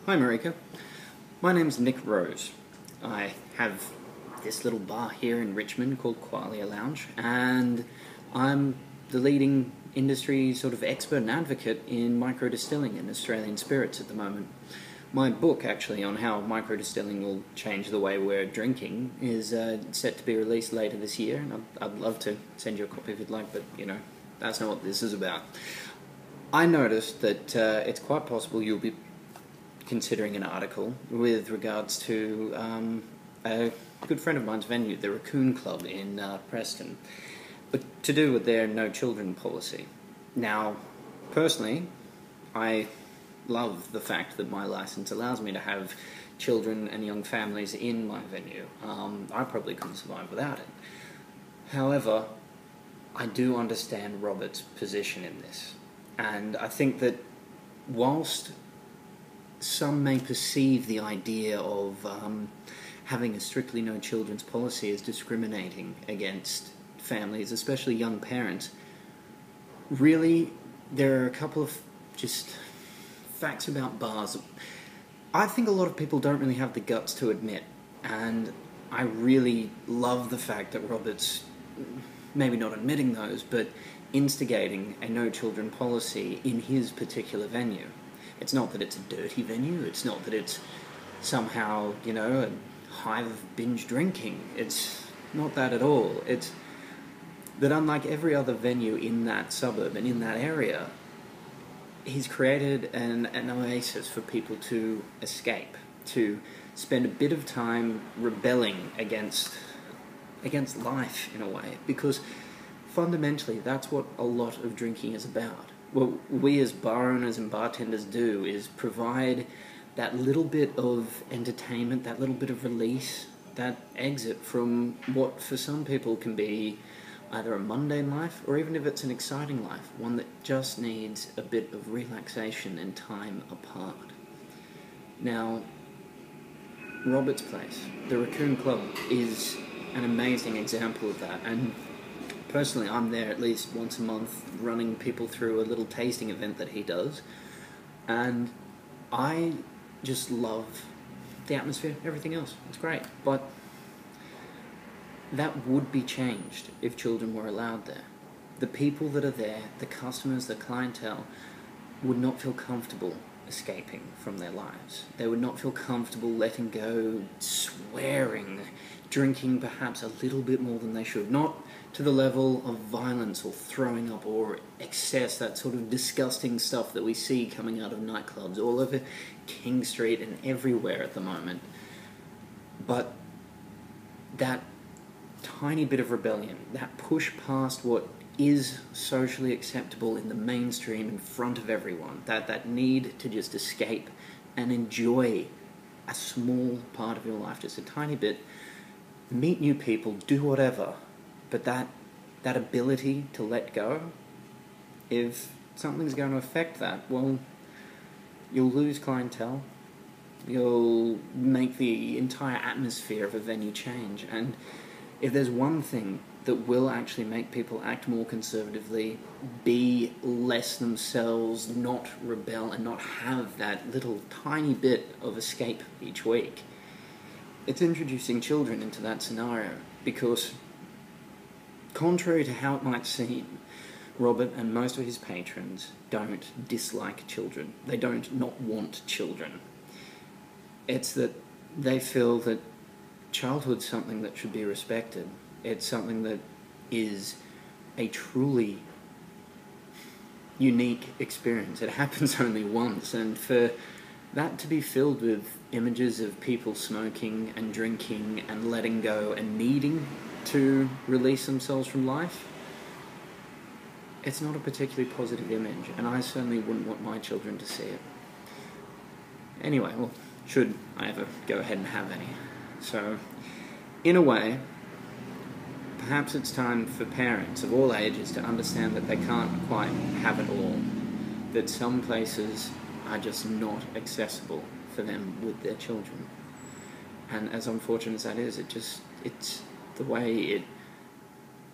Hi Marika, my name's Nick Rose. I have this little bar here in Richmond called Qualia Lounge, and I'm the leading industry sort of expert and advocate in microdistilling and Australian spirits at the moment. My book, actually, on how microdistilling will change the way we're drinking is set to be released later this year, and I'd love to send you a copy if you'd like, but, that's not what this is about. I noticed that it's quite possible you'll be considering an article with regards to a good friend of mine's venue, the Raccoon Club in Preston, but to do with their no children policy. Now, personally, I love the fact that my license allows me to have children and young families in my venue. I probably couldn't survive without it. However, I do understand Robert's position in this, and I think that whilst some may perceive the idea of having a strictly no children's policy as discriminating against families, especially young parents, really there are a couple of just facts about bars I think a lot of people don't really have the guts to admit, and I really love the fact that Robert's maybe not admitting those, but instigating a no children policy in his particular venue. It's not that it's a dirty venue, it's not that it's somehow, a hive of binge drinking. It's not that at all. It's that unlike every other venue in that suburb and in that area, he's created an oasis for people to escape, to spend a bit of time rebelling against life in a way, because fundamentally that's what a lot of drinking is about. What we as bar owners and bartenders do is provide that little bit of entertainment, that little bit of release, that exit from what for some people can be either a mundane life, or even if it's an exciting life, one that just needs a bit of relaxation and time apart. Now, Robert's Place, the Raccoon Club, is an amazing example of that, and personally I'm there at least once a month running people through a little tasting event that he does, and I just love the atmosphere, everything else, it's great, but that would be changed if children were allowed there. The people that are there, the customers, the clientele, would not feel comfortable escaping from their lives. They would not feel comfortable letting go, swearing, drinking perhaps a little bit more than they should. Not to the level of violence or throwing up or excess, that sort of disgusting stuff that we see coming out of nightclubs all over King Street and everywhere at the moment. But that tiny bit of rebellion, that push past what is socially acceptable in the mainstream in front of everyone, that need to just escape and enjoy a small part of your life, just a tiny bit, meet new people, do whatever, but that ability to let go, if something's going to affect that, well, you'll lose clientele, you'll make the entire atmosphere of a venue change, and if there's one thing that will actually make people act more conservatively, be less themselves, not rebel, and not have that little tiny bit of escape each week, it's introducing children into that scenario, because contrary to how it might seem, Robert and most of his patrons don't dislike children. They don't not want children. It's that they feel that childhood's something that should be respected. It's something that is a truly unique experience. It happens only once, and for that to be filled with images of people smoking and drinking and letting go and needing to release themselves from life, it's not a particularly positive image, and I certainly wouldn't want my children to see it. Anyway, well, should I ever go ahead and have any. So, in a way, perhaps it's time for parents of all ages to understand that they can't quite have it all, that some places are just not accessible for them with their children. And as unfortunate as that is, it's the way it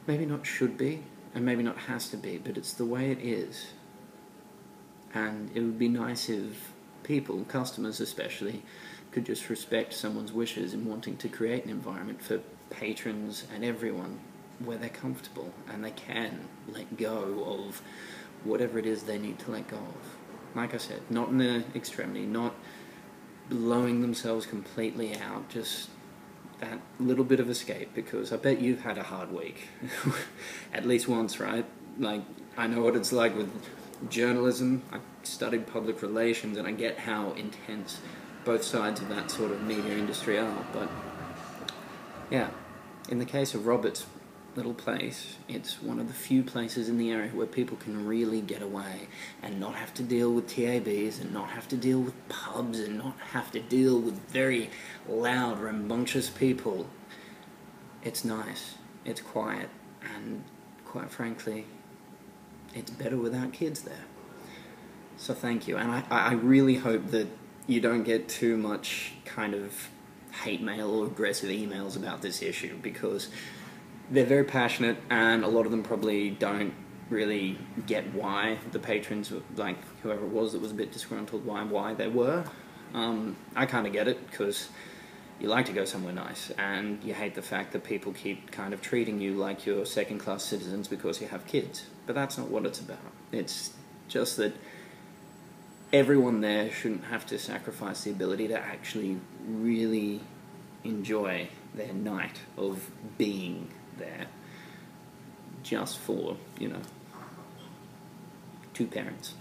maybe not should be, and maybe not has to be, but it's the way it is. And it would be nice if people, customers especially, could just respect someone's wishes in wanting to create an environment for patrons and everyone where they're comfortable and they can let go of whatever it is they need to let go of. Like I said, not in the extremity, not blowing themselves completely out, just that little bit of escape, because I bet you've had a hard week. At least once, right? Like, I know what it's like with journalism. I studied public relations and I get how intense both sides of that sort of media industry are, but yeah, in the case of Robert's little place, it's one of the few places in the area where people can really get away and not have to deal with TABs and not have to deal with pubs and not have to deal with very loud, rambunctious people. It's nice, it's quiet, and quite frankly, it's better without kids there. So thank you, and I really hope that you don't get too much kind of hate mail or aggressive emails about this issue, because they're very passionate and a lot of them probably don't really get why the patrons, like whoever it was that was a bit disgruntled, why they were. I kind of get it, because you like to go somewhere nice and you hate the fact that people keep kind of treating you like you're second-class citizens because you have kids. But that's not what it's about. It's just that everyone there shouldn't have to sacrifice the ability to actually really enjoy their night of being there just for, you know, two parents.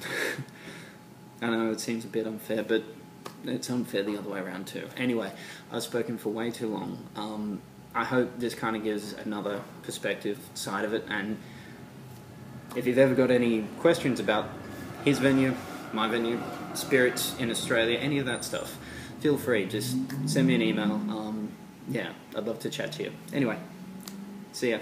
I know it seems a bit unfair, but it's unfair the other way around too. Anyway, I've spoken for way too long. I hope this kind of gives another perspective side of it, and if you've ever got any questions about his venue, my venue, spirits in Australia, any of that stuff, feel free, just send me an email. Yeah, I'd love to chat to you. Anyway, see ya.